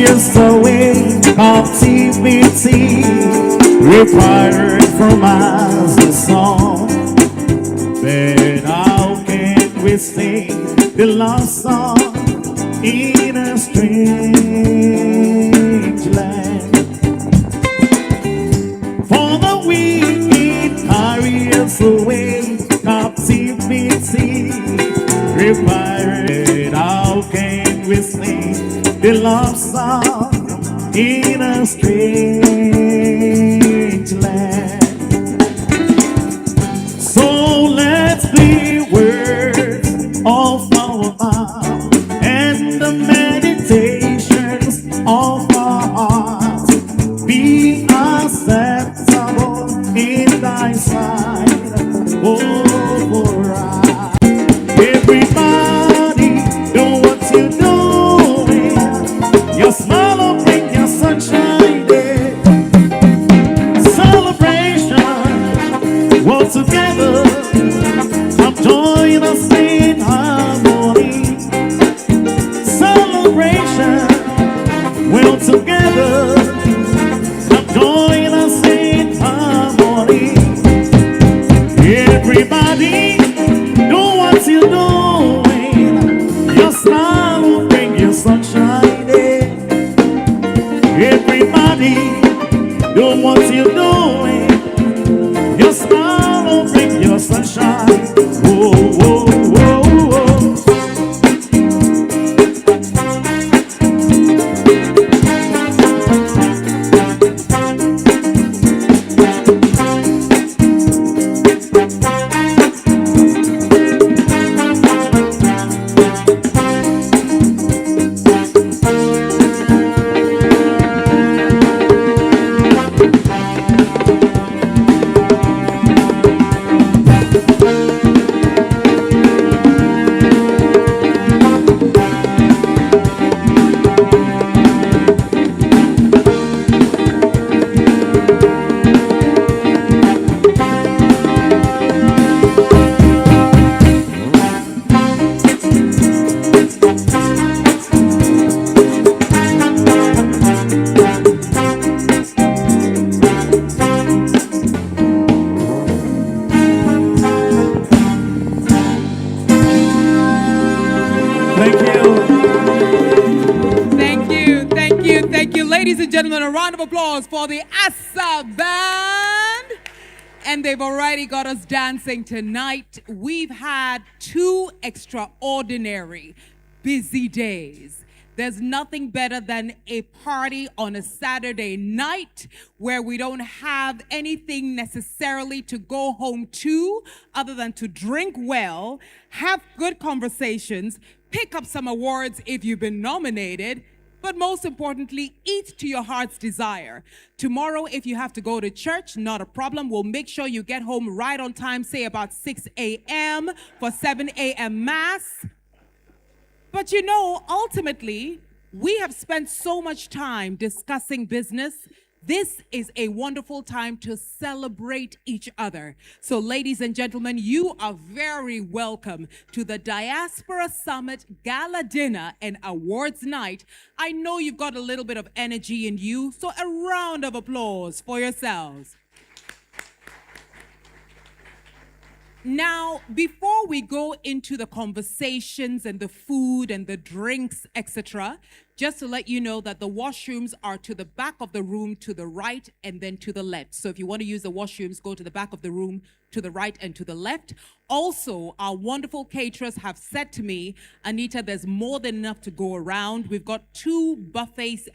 years away, captivity required from us the song. But how can we sing the love song in a strange land? For the wicked carry us away, captivity required. How can we sing the love song in a strange land? So let the words of our mouth and the meditations of our hearts be acceptable in thy sight, oh, for us. Everybody, do what you're doing. Your smile will bring your sunshine day. Celebration, all together. Come join us in harmony. Celebration, well together. Come join us in harmony. Everybody, do what you're doing. Your smile will bring your sunshine in. Everybody, do what you're doing. Your smile will bring your sunshine. Whoa, whoa, whoa, whoa. Thank you. Thank you. Ladies and gentlemen, a round of applause for the Asa Band. And they've already got us dancing tonight. We've had 2 extraordinary busy days. There's nothing better than a party on a Saturday night where we don't have anything necessarily to go home to other than to drink well, have good conversations, pick up some awards if you've been nominated, but most importantly, eat to your heart's desire. Tomorrow, if you have to go to church, not a problem. We'll make sure you get home right on time, say about 6 a.m. for 7 a.m. Mass. But you know, ultimately, we have spent so much time discussing business. This is a wonderful time to celebrate each other. So, ladies and gentlemen, you are very welcome to the Diaspora Summit Gala Dinner and Awards Night. I know you've got a little bit of energy in you, so a round of applause for yourselves. Now, before we go into the conversations and the food and the drinks, etc., just to let you know that the washrooms are to the back of the room, to the right, and then to the left. So if you want to use the washrooms, go to the back of the room, to the right, and to the left. Also, our wonderful caterers have said to me, Anita, there's more than enough to go around. We've got 2 buffets,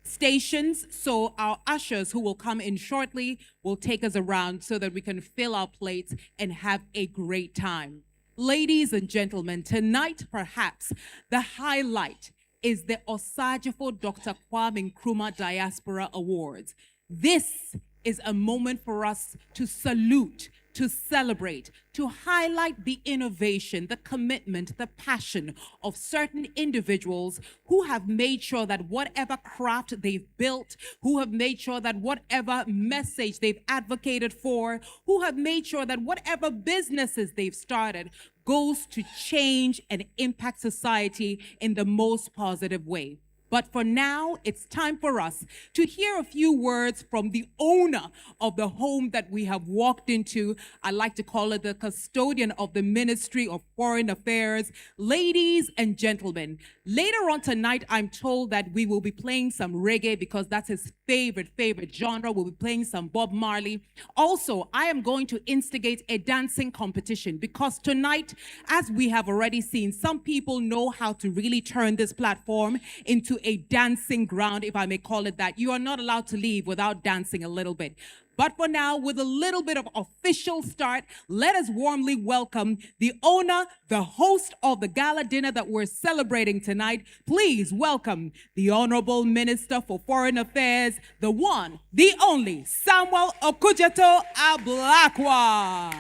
stations, so our ushers who will come in shortly will take us around so that we can fill our plates and have a great time. Ladies and gentlemen, tonight perhaps the highlight is the Osajifo Dr. Kwame Nkrumah Diaspora Awards. This is a moment for us to salute, to celebrate, to highlight the innovation, the commitment, the passion of certain individuals who have made sure that whatever craft they've built, who have made sure that whatever message they've advocated for, who have made sure that whatever businesses they've started goes to change and impact society in the most positive way. But for now, it's time for us to hear a few words from the owner of the home that we have walked into. I like to call it the custodian of the Ministry of Foreign Affairs. Ladies and gentlemen, later on tonight, I'm told that we will be playing some reggae because that's his favorite genre. We'll be playing some Bob Marley. Also, I am going to instigate a dancing competition because tonight, as we have already seen, some people know how to really turn this platform into a dancing ground, if I may call it that. You are not allowed to leave without dancing a little bit. But for now, with a little bit of official start, let us warmly welcome the owner, the host of the gala dinner that we're celebrating tonight. Please welcome the Honorable Minister for Foreign Affairs, the one, the only, Samuel Okujeto Ablakwa.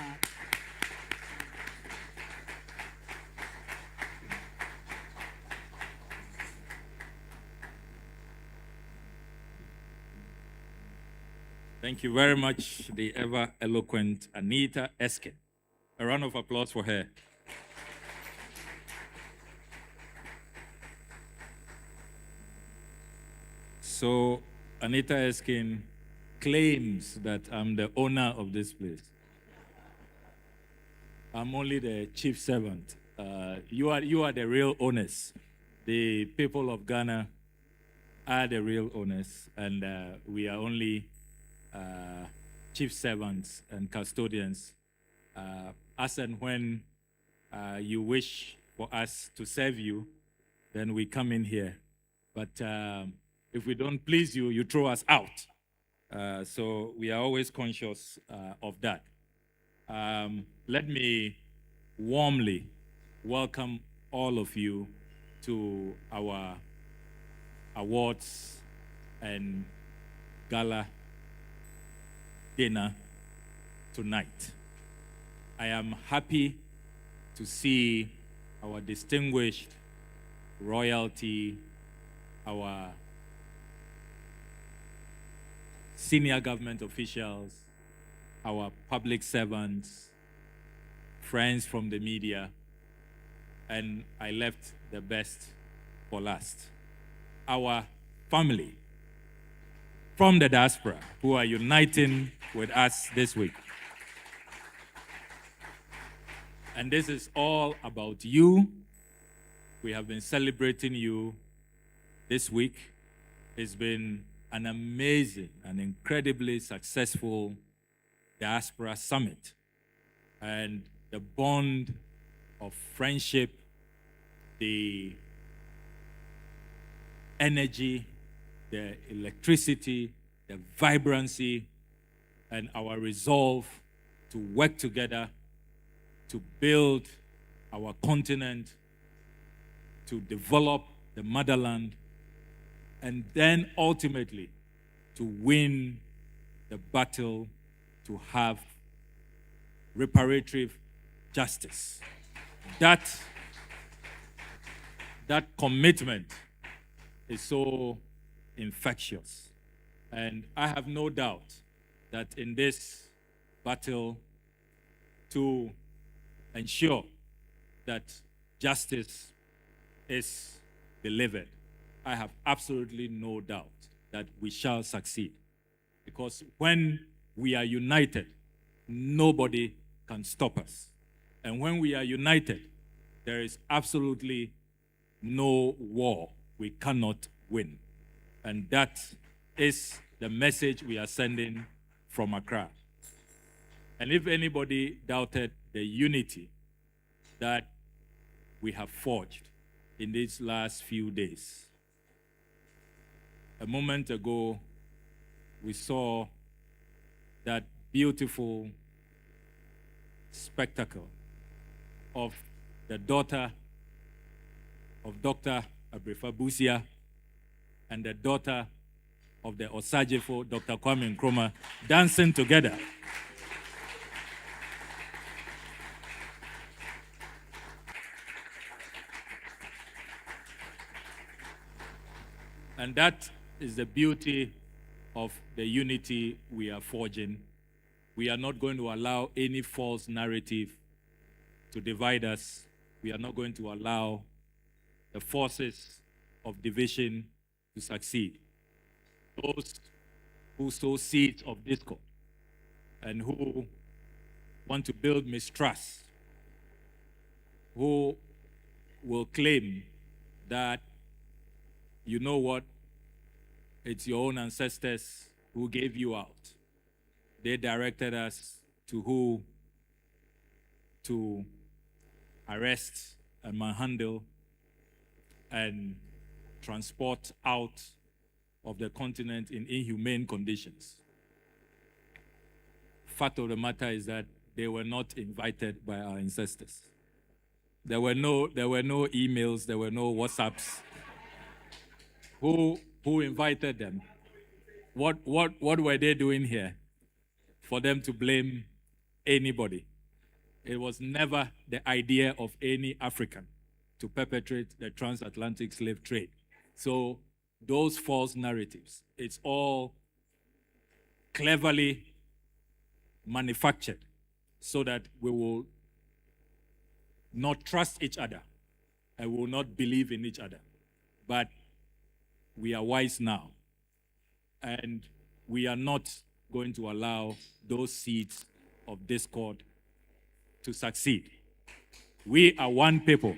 Thank you very much, the ever-eloquent Anita Eskin. A round of applause for her. So, Anita Eskin claims that I'm the owner of this place. I'm only the chief servant. You are the real owners. The people of Ghana are the real owners, and we are only chief servants and custodians, as and when you wish for us to serve you, then we come in here. But if we don't please you, you throw us out. So we are always conscious of that. Let me warmly welcome all of you to our awards and gala dinner tonight. I am happy to see our distinguished royalty, our senior government officials, our public servants, friends from the media, and I left the best for last. Our family from the diaspora who are uniting with us this week. And this is all about you. We have been celebrating you this week. It's been an amazing and incredibly successful Diaspora Summit. And the bond of friendship, the energy, the electricity, the vibrancy, and our resolve to work together to build our continent, to develop the motherland, and then ultimately to win the battle to have reparative justice. That commitment is so infectious. And I have no doubt that in this battle to ensure that justice is delivered, I have absolutely no doubt that we shall succeed. Because when we are united, nobody can stop us. And when we are united, there is absolutely no war we cannot win. And that is the message we are sending from Accra. And if anybody doubted the unity that we have forged in these last few days, a moment ago, we saw that beautiful spectacle of the daughter of Dr. Abrefa Busia and the daughter of the Osajefo, Dr. Kwame Nkrumah, dancing together. And that is the beauty of the unity we are forging. We are not going to allow any false narrative to divide us. We are not going to allow the forces of division to succeed. Those who sow seeds of discord and who want to build mistrust, who will claim that, you know what, it's your own ancestors who gave you out. They directed us to who to arrest and manhandle and transport out of the continent in inhumane conditions. Fact of the matter is that they were not invited by our ancestors. There were no emails, there were no WhatsApps. Who invited them? What were they doing here for them to blame anybody? It was never the idea of any African to perpetrate the transatlantic slave trade. So those false narratives, it's all cleverly manufactured so that we will not trust each other and will not believe in each other. But we are wise now, and we are not going to allow those seeds of discord to succeed. We are one people.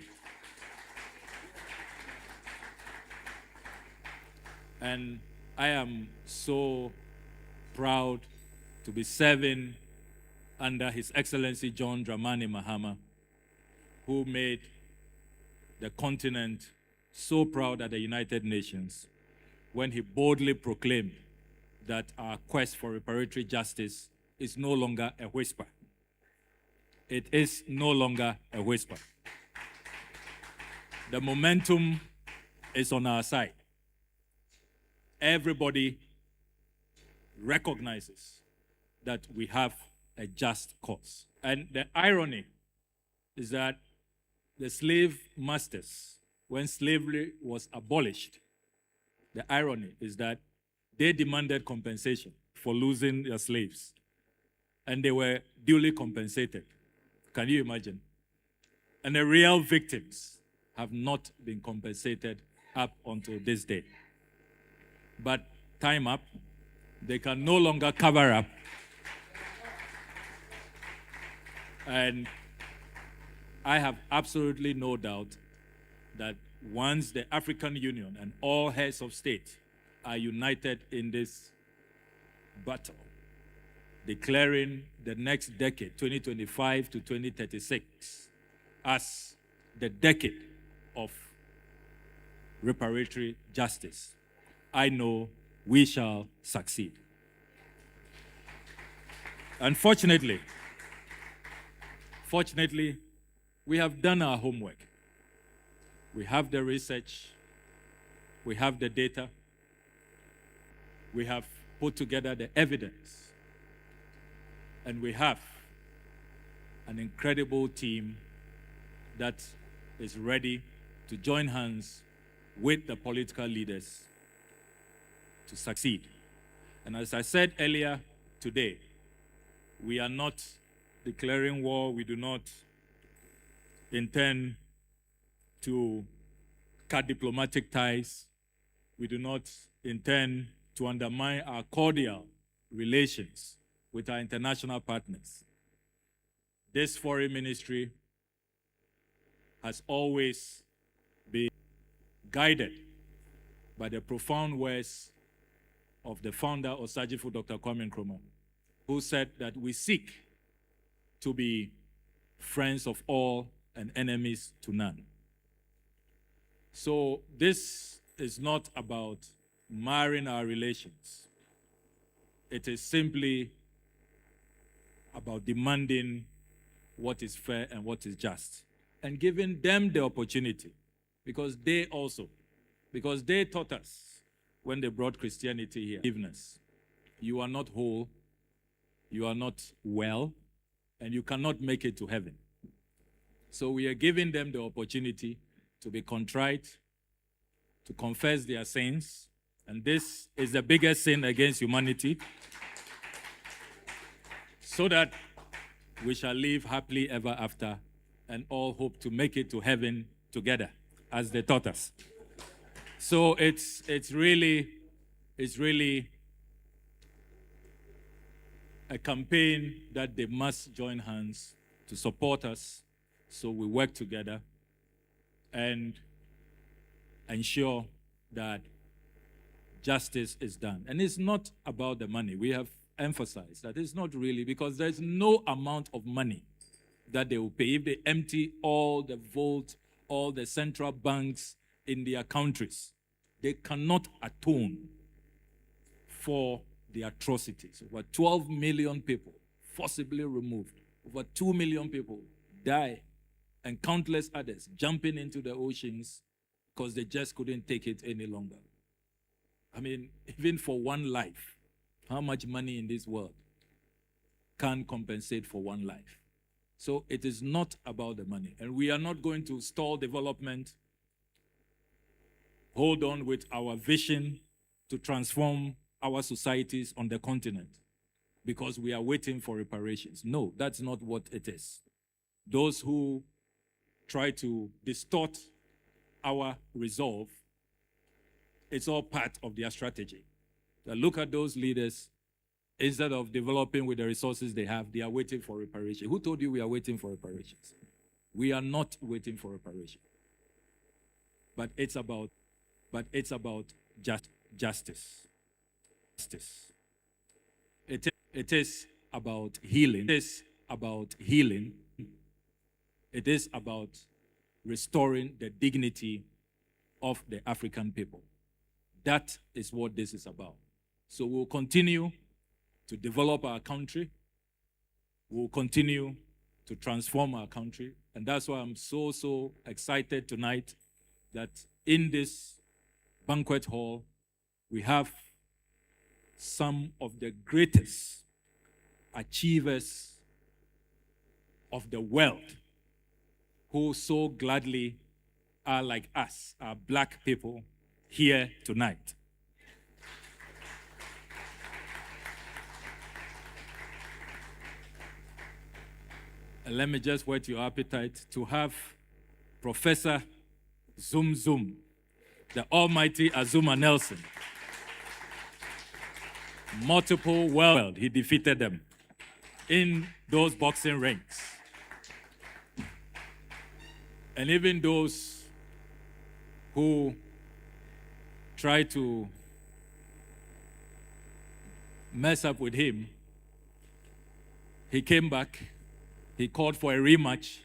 And I am so proud to be serving under His Excellency John Dramani Mahama, who made the continent so proud at the United Nations when he boldly proclaimed that our quest for reparatory justice is no longer a whisper. It is no longer a whisper. The momentum is on our side. Everybody recognizes that we have a just cause. And the irony is that the slave masters, when slavery was abolished, the irony is that they demanded compensation for losing their slaves. And they were duly compensated. Can you imagine? And the real victims have not been compensated up until this day. But time up, they can no longer cover up. And I have absolutely no doubt that once the African Union and all heads of state are united in this battle, declaring the next decade, 2025 to 2036, as the decade of reparatory justice, I know we shall succeed. Unfortunately, we have done our homework. We have the research, we have the data, we have put together the evidence, and we have an incredible team that is ready to join hands with the political leaders to succeed. And as I said earlier today, we are not declaring war. We do not intend to cut diplomatic ties. We do not intend to undermine our cordial relations with our international partners. This foreign ministry has always been guided by the profound words of the founder of Osajifo, Dr. Kwame Nkrumah, who said that we seek to be friends of all and enemies to none. So this is not about marring our relations. It is simply about demanding what is fair and what is just, and giving them the opportunity, because they taught us when they brought Christianity here, forgiveness. You are not whole, you are not well, and you cannot make it to heaven. So we are giving them the opportunity to be contrite, to confess their sins, and this is the biggest sin against humanity, so that we shall live happily ever after and all hope to make it to heaven together, as they taught us. So it's really a campaign that they must join hands to support us, so we work together and ensure that justice is done. And it's not about the money. We have emphasized that it's not really, because there's no amount of money that they will pay if they empty all the vault, all the central banks in their countries. They cannot atone for the atrocities. Over 12 million people forcibly removed. Over 2 million people die, and countless others jumping into the oceans because they just couldn't take it any longer. I mean, even for one life, how much money in this world can compensate for one life? So it is not about the money. And we are not going to stall development, hold on with our vision to transform our societies on the continent because we are waiting for reparations. No, that's not what it is. Those who try to distort our resolve, it's all part of their strategy. So look at those leaders. Instead of developing with the resources they have, they are waiting for reparation. Who told you we are waiting for reparations? We are not waiting for reparation. But it's about justice. It is about healing. It is about healing. It is about restoring the dignity of the African people. That is what this is about. So we'll continue to develop our country. We'll continue to transform our country. And that's why I'm so excited tonight that in this banquet hall, we have some of the greatest achievers of the world who so gladly are like us, are black people here tonight. And let me just whet your appetite to have Professor Zoom Zoom, the almighty Azuma Nelson. Multiple world, he defeated them in those boxing rings. And even those who try to mess up with him, he came back. He called for a rematch.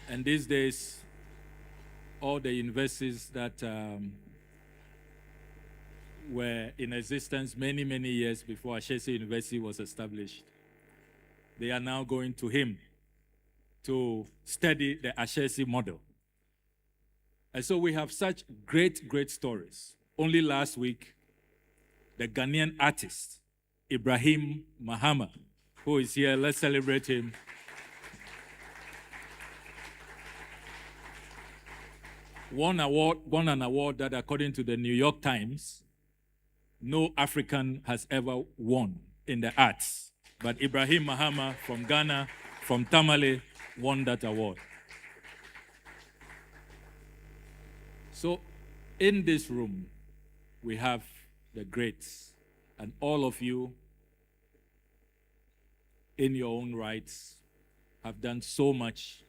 And these days, all the universities that were in existence many years before Ashesi University was established, they are now going to him to study the Ashesi model. And so we have such great stories. Only last week, the Ghanaian artist, Ibrahim Mahama, who is here, let's celebrate him. Won an award that, according to the New York Times, no African has ever won in the arts. But Ibrahim Mahama from Ghana, from Tamale, won that award. So in this room, we have the greats, and all of you, in your own rights, have done so much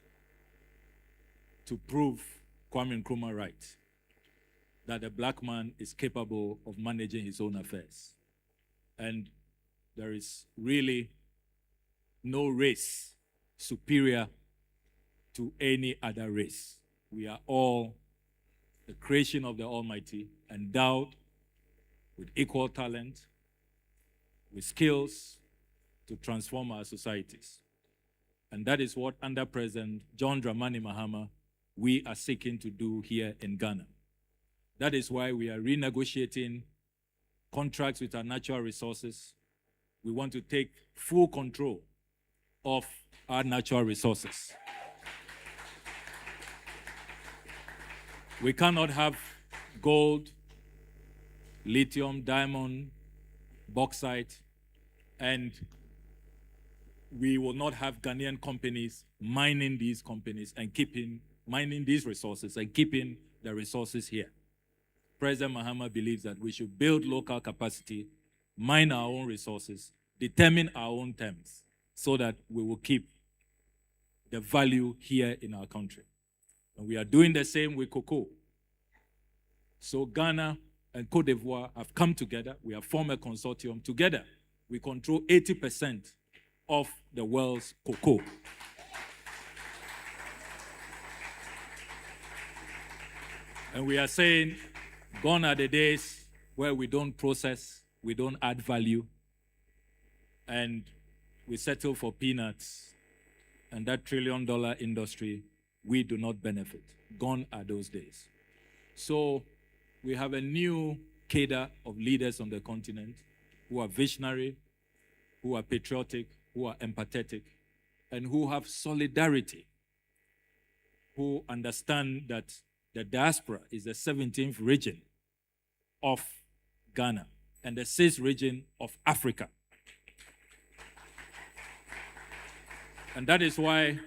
to prove Kwame Nkrumah right, that a black man is capable of managing his own affairs. And there is really no race superior to any other race. We are all the creation of the Almighty, endowed with equal talent, with skills to transform our societies. And that is what, under President John Dramani Mahama, we are seeking to do here in Ghana. That is why we are renegotiating contracts with our natural resources. We want to take full control of our natural resources. We cannot have gold, lithium, diamond, bauxite, and we will not have Ghanaian companies mining these companies and keeping mining these resources and keeping the resources here. President Mahama believes that we should build local capacity, mine our own resources, determine our own terms, so that we will keep the value here in our country. And we are doing the same with cocoa. So Ghana and Cote d'Ivoire have come together. We have formed a consortium. Together, we control 80% of the world's cocoa. And we are saying, gone are the days where we don't process, we don't add value, and we settle for peanuts. And that $1 trillion industry, we do not benefit. Gone are those days. So we have a new cadre of leaders on the continent who are visionary, who are patriotic, who are empathetic, and who have solidarity, who understand that the diaspora is the 17th region of Ghana and the 6th region of Africa. And that is why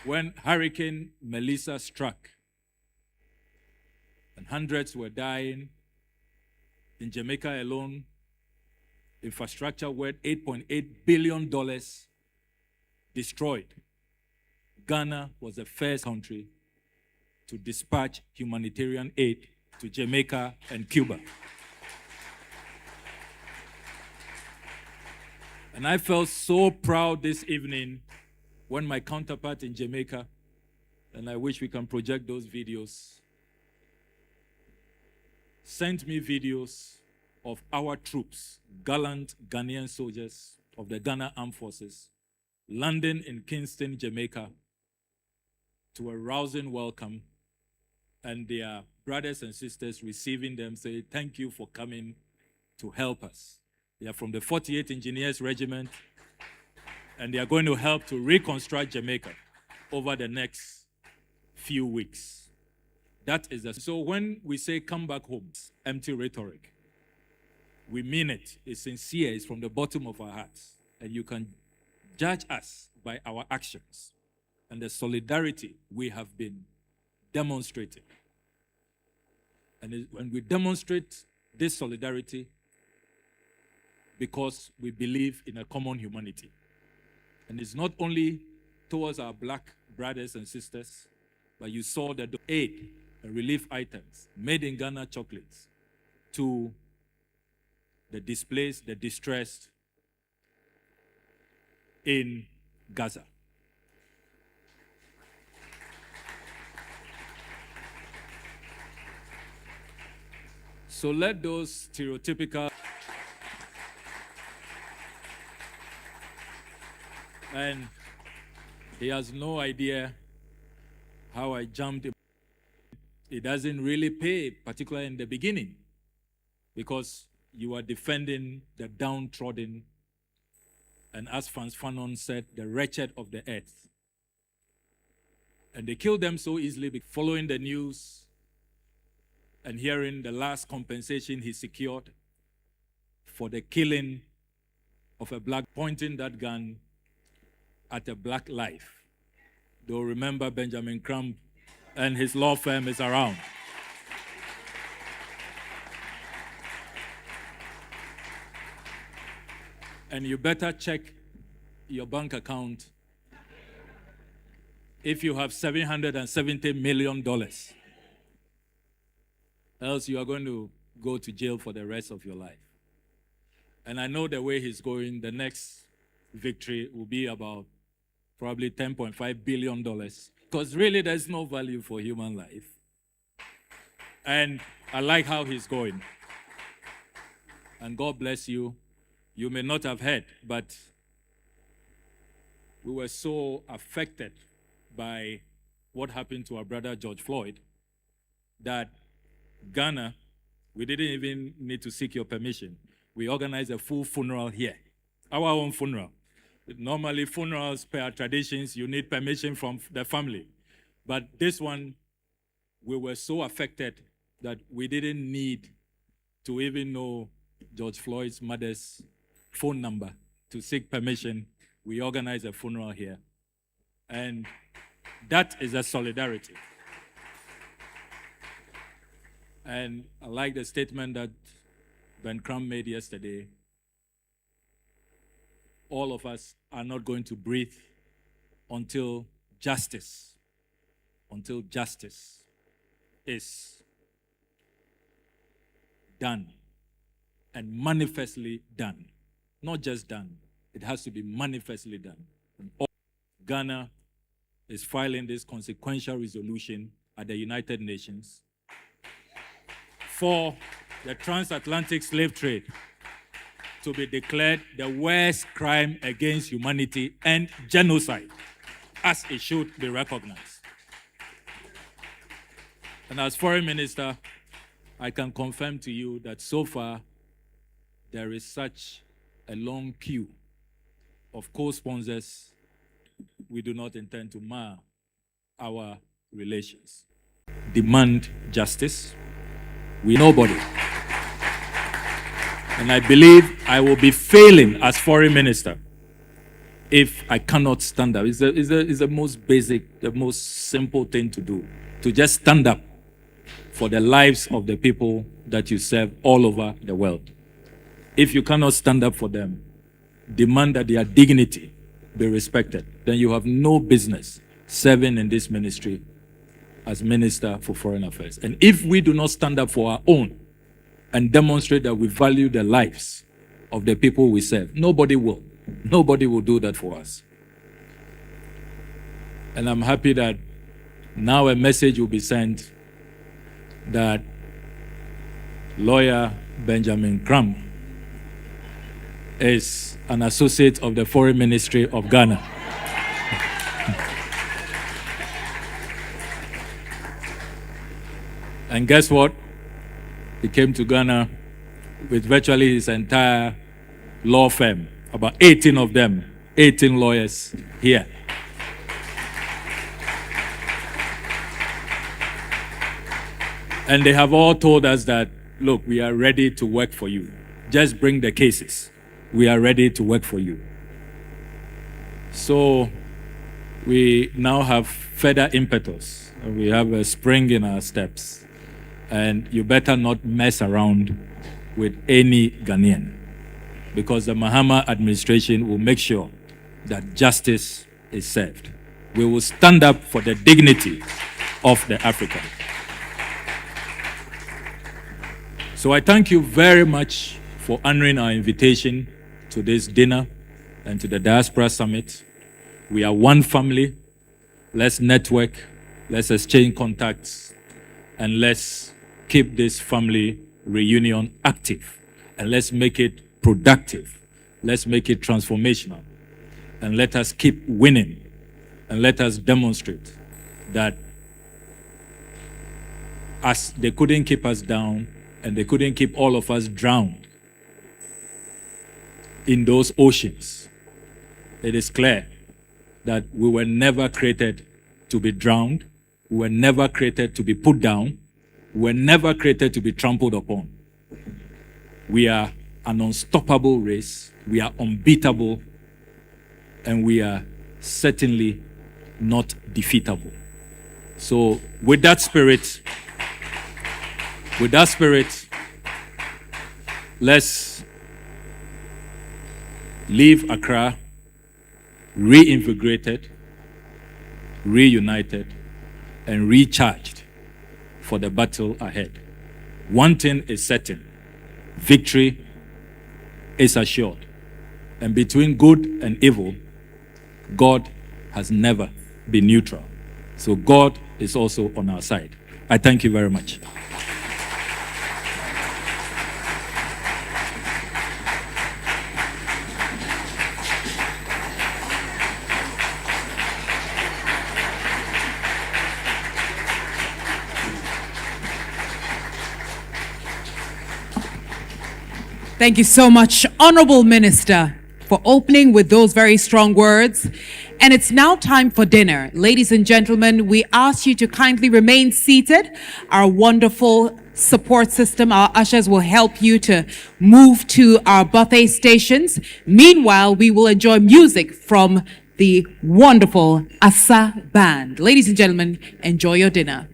when Hurricane Melissa struck and hundreds were dying, in Jamaica alone, infrastructure worth $8.8 billion destroyed. Ghana was the first country to dispatch humanitarian aid to Jamaica and Cuba. And I felt so proud this evening when my counterpart in Jamaica, and I wish we can project those videos, sent me videos of our troops, gallant Ghanaian soldiers of the Ghana Armed Forces, landing in Kingston, Jamaica, to a rousing welcome, and their brothers and sisters receiving them, say, thank you for coming to help us. They are from the 48th Engineers Regiment, and they are going to help to reconstruct Jamaica over the next few weeks. That is the, so when we say come back home, it's empty rhetoric. We mean it. It's sincere. It's from the bottom of our hearts. And you can judge us by our actions and the solidarity we have been demonstrating. And when we demonstrate this solidarity, because we believe in a common humanity. And it's not only towards our black brothers and sisters, but you saw the aid and relief items, made in Ghana chocolates, to the displaced, the distressed in Gaza. So let those stereotypical and he has no idea how I jumped in. It doesn't really pay, particularly in the beginning, because you are defending the downtrodden, and as Frantz Fanon said, the wretched of the earth. And they killed them so easily, following the news and hearing the last compensation he secured for the killing of a black, pointing that gun at a black life. They'll remember Benjamin Crump and his law firm is around. And you better check your bank account if you have $770 million. Else you are going to go to jail for the rest of your life. And I know the way he's going, the next victory will be about probably $10.5 billion, because really there's no value for human life. And I like how he's going. And God bless you. You may not have heard, but we were so affected by what happened to our brother George Floyd that Ghana, we didn't even need to seek your permission. We organized a full funeral here, our own funeral. Normally, funerals, per our traditions, you need permission from the family. But this one, we were so affected that we didn't need to even know George Floyd's mother's phone number to seek permission. We organized a funeral here. And That is a solidarity. And I like the statement that Ben Cram made yesterday. All of us are not going to breathe until justice is done and manifestly done. Not just done, it has to be manifestly done. And Ghana is filing this consequential resolution at the United Nations for the transatlantic slave trade to be declared the worst crime against humanity and genocide, as it should be recognized. And as Foreign Minister, I can confirm to you that so far there is such a long queue of co-sponsors. We do not intend to mar our relations. Demand justice. We nobody. And I believe I will be failing as Foreign Minister if I cannot stand up. It's the most basic, the most simple thing to do. To just stand up for the lives of the people that you serve all over the world. If you cannot stand up for them, demand that their dignity be respected, then you have no business serving in this ministry as Minister for Foreign Affairs. And if we do not stand up for our own and demonstrate that we value the lives of the people we serve, nobody will. Nobody will do that for us. And I'm happy that now a message will be sent that lawyer Benjamin Cram is an associate of the Foreign Ministry of Ghana. And guess what? He came to Ghana with virtually his entire law firm, about 18 of them, 18 lawyers here. And they have all told us that, look, we are ready to work for you. Just bring the cases. We are ready to work for you. So we now have further impetus. We have a spring in our steps. And you better not mess around with any Ghanaian, because the Mahama administration will make sure that justice is served. We will stand up for the dignity of the African. So I thank you very much for honoring our invitation to this dinner and to the Diaspora Summit. We are one family. Let's network, let's exchange contacts, and let's keep this family reunion active. And let's make it productive. Let's make it transformational. And let us keep winning. And let us demonstrate that as they couldn't keep us down, and they couldn't keep all of us drowned in those oceans, it is clear that we were never created to be drowned. We were never created to be put down. We were never created to be trampled upon. We are an unstoppable race. We are unbeatable. And we are certainly not defeatable. So with that spirit, let's leave Accra reinvigorated, reunited, and recharged for the battle ahead. One thing is certain: victory is assured. And between good and evil, God has never been neutral. So God is also on our side. I thank you very much. Thank you so much, Honorable Minister, for opening with those very strong words. And it's now time for dinner. Ladies and gentlemen, we ask you to kindly remain seated. Our wonderful support system, our ushers, will help you to move to our buffet stations. Meanwhile, we will enjoy music from the wonderful Asa Band. Ladies and gentlemen, enjoy your dinner.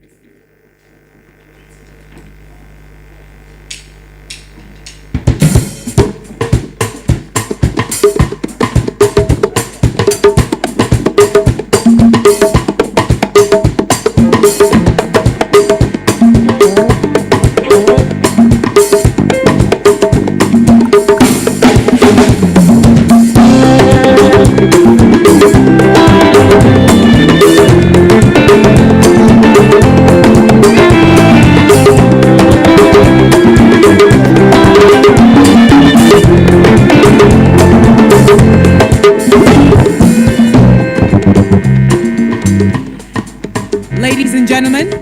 Ladies and gentlemen,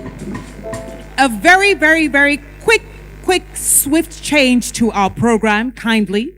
a very, very, very quick, swift change to our program, kindly.